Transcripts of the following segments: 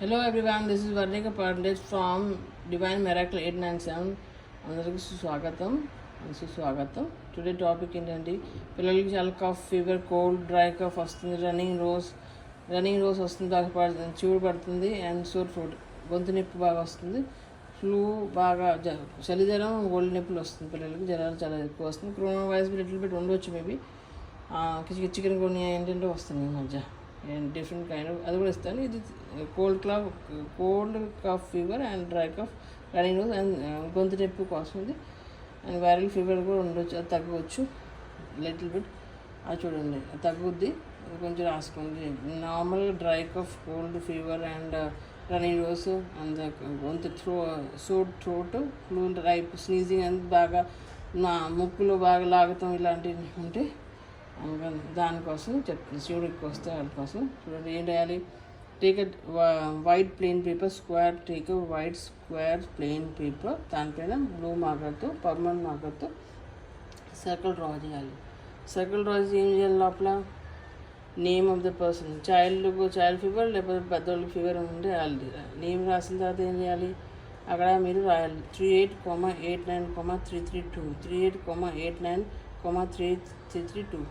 Hello everyone, this is Varnika Pandit from Divine Miracle 897. అందరికీ సుస్వాగతం. Today topic ఏంటంటే పిల్లలకి చాలా cough, fever, cold, dry cough వస్తుంది, రన్నింగ్ రోస్ వస్తుంది, బాగా చివుడు పడుతుంది అండ్ సోర్ ఫ్రూట్, గొంతు నొప్పి బాగా వస్తుంది, ఫ్లూ బాగా చలిదరం, ఒళ్ళు నొప్పులు వస్తుంది, పిల్లలకి జ్వరాలు చాలా ఎక్కువ వస్తుంది, కరోనా వైరస్ లిటిల్ బిట్ ఉండవచ్చు మేబీ, చికెన్ కొన్ని ఏంటంటే వస్తుంది ఈ మధ్య డిఫరెంట్ కైండ్ ఆఫ్ అది కూడా ఇస్తాను. ఇది cold cough fever and dry cough, running nose and గొంతు నొప్పి వస్తుంది అండ్ వైరల్ ఫీవర్ కూడా ఉండొచ్చు, అది తగ్గవచ్చు లిటిల్ బిట్. అది చూడండి, అది తగ్గుద్ది, కొంచెం రాసుకోండి. నార్మల్గా dry cough, cold fever and running nose and గొంతు థ్రోట్, ఫ్లూ, రైప్, స్నీజింగ్ అండ్ బాగా నా ముక్కులో బాగా లాగటం ఇలాంటివి ఉంటే దానికోసం చెప్తుంది. శివుడికి వస్తే వాళ్ళ కోసం చూడండి ఏం చేయాలి. Take white plain paper square, take white square plain paper, దానిపైన బ్లూ మార్కర్తో, పర్మనెంట్ మార్కర్తో సర్కిల్ డ్రా చేయాలి. సర్కిల్ డ్రా చేసి ఏం చేయాలి, లోపల name of the person, child fever లేకపోతే పెద్దవాళ్ళకి ఫీవర్ ఉంటే నేమ్ రాసిన తర్వాత ఏం చేయాలి, అక్కడ మీరు రాయాలి 38,89,332, 38,89,332.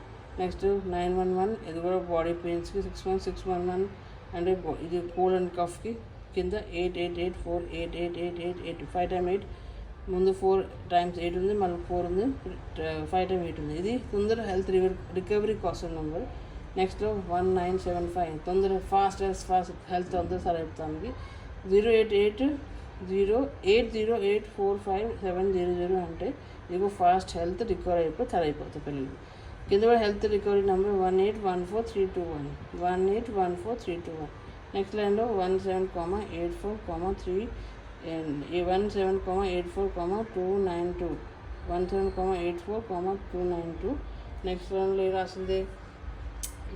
నెక్స్ట్ 911, ఇది కూడా బాడీ పెయిన్స్కి, 61611 అంటే ఇది కోల్డ్ అండ్ కఫ్కి కింద 88848888 5 times 8, ముందు 4 times 8 ఉంది, మళ్ళీ 4 ఉంది, 5 times 8 ఉంది. ఇది తొందర హెల్త్ రికవరీ కోసం నెంబర్. నెక్స్ట్ 1975, తొందర ఫాస్ట్ హెల్త్ తొందర సరైపోతానికి 08808084570 అంటే ఇది ఫాస్ట్ హెల్త్ రికవర్ సరైపోతుంది పిల్లలు. కింద కూడా హెల్త్ రికవరీ నెంబర్ 1814321, 1814321. నెక్స్ట్ లైన్లో 17,84,3 17,84,292, 17,84,292. నెక్స్ట్ లైన్లో రాసింది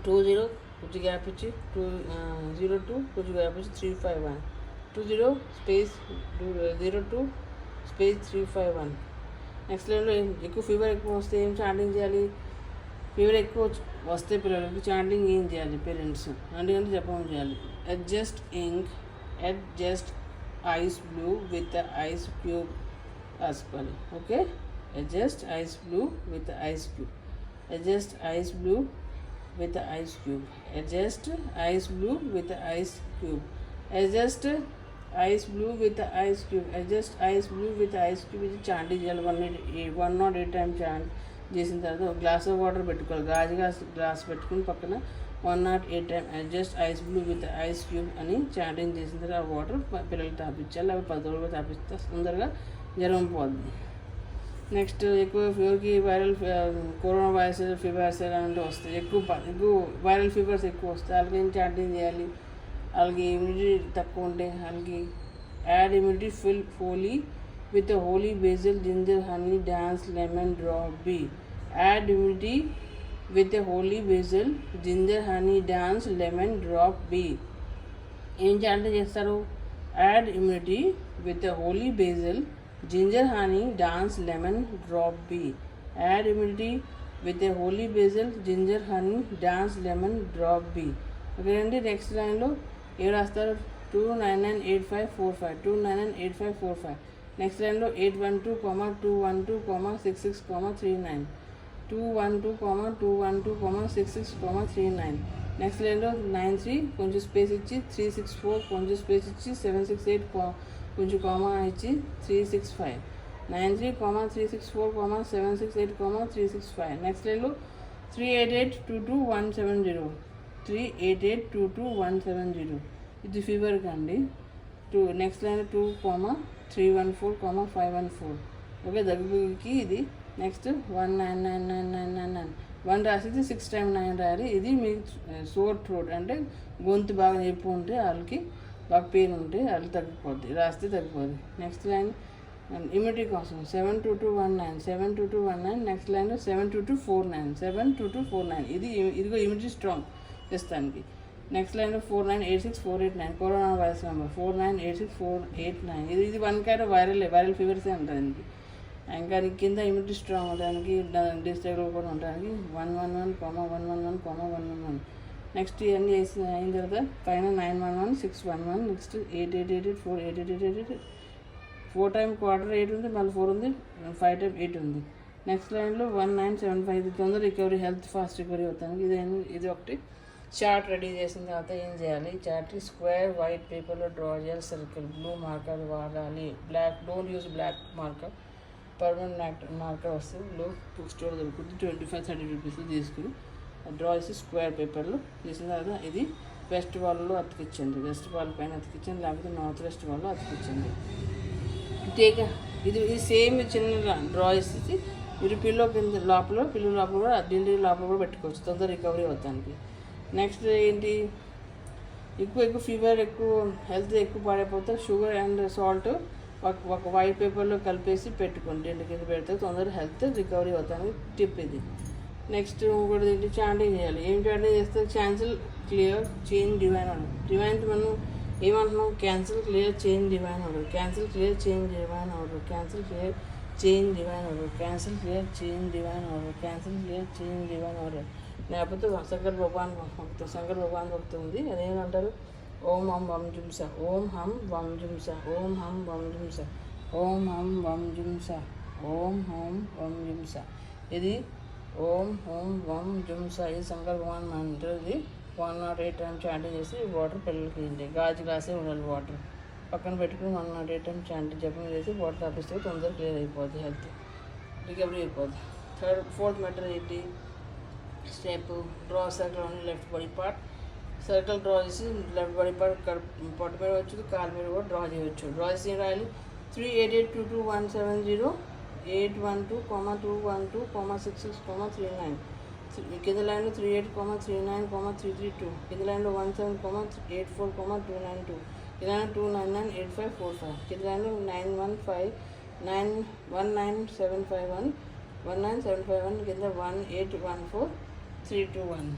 20 కొంచెం గ్యాప్ ఇచ్చి 02 కొంచెం గ్యాప్ ఇచ్చి 351, 20 స్పేస్ 02 స్పేస్ 351. నెక్స్ట్ లైన్లో ఎక్కువ ఫీవర్ ఎక్కువ వస్తే ఏం చాంటింగ్ చేయాలి, ఫీవర్ ఎక్కువ వస్తే పిల్లలకి చాంటింగ్ ఏం చేయాలి పేరెంట్స్ అందుకంటే చెప్పమని చేయాలి. Adjust ice blue with ice cube రాసుకోవాలి. Okay, adjust ice blue with ice cube, adjust ice blue with the ice cube, adjust ice blue with the ice cube, adjust ice blue with the ice cube, adjust ice blue with the ice cube. ఇది chant చేయాలి 108 times chant చేసిన తర్వాత ఒక glass of water పెట్టుకోవాలి, గాజు glass పెట్టుకుని పక్కన 108 times adjust ice blue with ice cube అని చాంటింగ్ చేసిన తర్వాత ఆ వాటర్ పిల్లలకి తాపించాలి. అవి 10 రోజులు తాపిస్తే తొందరగా జ్వరం పోద్ది. నెక్స్ట్ ఎక్కువ ఫీవర్కి కరోనా వైరస్ ఫీవర్స్ అలాంటివి వస్తాయి, ఎక్కువ వైరల్ ఫీవర్స్ ఎక్కువ వస్తాయి. వాళ్ళకి ఏం చాంటింగ్ చేయాలి, వాళ్ళకి ఇమ్యూనిటీ తక్కువ ఉంటే వాళ్ళకి add immunity full holy with holy basil ginger honey dance lemon drop B, add immunity with holy basil ginger honey dance lemon drop B. ఏం చాంటింగ్ చేస్తారు, add immunity with holy basil ginger honey dance lemon drop B, add immunity with a holy basil ginger honey dance lemon drop B. Okay అండి. Next లైన్లో ఏడు రాస్తారు 2998545, 2998545. Next లైన్లో 812,212,66,39, 212,212,66,39. Next లైన్లో 93 కొంచెం space ఇచ్చి 364 కొంచెం స్పేస్ ఇచ్చి 768 కొంచెం కామా ఇచ్చి 365, 93,364, 768, 365. నెక్స్ట్ లైన్లో 38822,170, 38822,170 ఇది ఫీవర్కి అండి. Next line 2,314,514. ఓకే, దగ్గుకి ఇది. నెక్స్ట్ 1999999 1 రాసిది 6 times 9 రాయాలి. ఇది మీ సోర్ థ్రోట్ అంటే గొంతు బాగా నొప్పి ఉంటే వాళ్ళకి బాగా పెయిన్ ఉంటే అది తగ్గిపోద్ది, రాస్తే తగ్గిపోద్ది. నెక్స్ట్ లైన్ ఇమ్యూనిటీ కోసం 72219, 72219. Next line 72249, 72249. ఇదిగో ఇమ్యూనిటీ స్ట్రాంగ్ చేస్తానికి. Next line 4986489 corona virus number 4986489. ఇది 1 kind of వైరల్ ఫీవర్సే ఉంటుంది. ఇంకా కింద ఇమ్యూనిటీ స్ట్రాంగ్ ఉండడానికి డిస్టేబుల్ కూడా ఉండడానికి 111,111,111. నెక్స్ట్ ఇవన్నీ వేసి అయిన తర్వాత పైన 911 611 నెక్స్ట్ 8888 48888 4 టైం క్వార్టర్ 8 ఉంది, మళ్ళీ 4 ఉంది, 5 టైం 8 ఉంది. నెక్స్ట్ లైన్లో 1975 ఇది తొందర రికవరీ హెల్త్ ఫాస్ట్ రికవరీ అవుతాను. ఇది ఒకటి చార్ట్ రెడీ చేసిన తర్వాత ఏం చేయాలి, చార్ట్ స్క్వేర్ వైట్ పేపర్లో డ్రా చేయాలి, సర్కిల్ బ్లూ మార్కర్ వాడాలి, black don't use black marker, permanent marker వస్తుంది, బ్లూ బుక్ స్టోర్ దొరుకుతుంది 25-30 రూపీస్ తీసుకుని డ్రా చేసి స్క్వేర్ పేపర్లో తీసిన తర్వాత ఇది వెస్ట్ వాల్లో అతికించండి, వెస్ట్ వాల్ పైన అతికించండి, లేకపోతే నార్త్ వెస్ట్ వాల్లో అతికించండి. ఇది సేమ్ చిన్న డ్రా చేసి మీరు పిల్లో లోపల కూడా ఢిల్లీ లోపల కూడా పెట్టుకోవచ్చు, తొందర రికవరీ అవుతానికి. నెక్స్ట్ ఏంటి, ఎక్కువ ఫీవర్ హెల్త్ ఎక్కువ పాడైపోతే షుగర్ అండ్ సాల్ట్ ఒక వైట్ పేపర్లో కలిపేసి పెట్టుకోండి, 2 కింద పెడితే తొందర హెల్త్ రికవరీ అవుతానికి టిప్ ఇది. నెక్స్ట్ ఇంకోటి ఏంటి, చాంటింగ్ చేయాలి. ఏం చాంటింగ్ చేస్తే cancel clear change divine order. Divine మనం ఏమంటున్నాం, cancel clear change divine order, cancel clear change divine order, cancel clear change divine order, cancel clear change divine order, cancel clear change divine order. లేకపోతే శంకర్ భగవాన్ భక్తి ఉంది, అదేమంటారు, ఓం హం వం జుంస, ఓం హం వం జుంస, ఓం హం వం జుంస, ఓం హం వం జుంస, ఓం హం వం జుంస. ఇది ఓం హోం వం జుంస, ఇది శంకర్ భగవాన్ మంత్రం. ఇది 108 టైం చాంటింగ్ చేసి వాటర్ పిల్లలకి ఇవ్వండి. గాజు గ్లాసే ఉండాలి వాటర్ పక్కన పెట్టుకుని 108 టైం చాంటింగ్ జపం చేసి వాటర్ తాపిస్తే తొందరగా క్లియర్ అయిపోద్ది, హెల్త్ రికవరీ అయిపోద్ది. ఫోర్త్ మెథడ్ ఏంటి, step draw circle on left body part. Circle draw చేసి లెఫ్ట్ బాడీ పార్ట్ పొట్ట మీద వచ్చు, కాలు మీద కూడా డ్రా చేయవచ్చు. డ్రా చేసి రాయాలి 3882217 812,212,66,39. కింద లైన్లో 38,39,332, కింద లైన్లో 17,84,292, కింద లైన్లో 299,8545, కింద లైన్లో 915,19,751, కింద 1814321.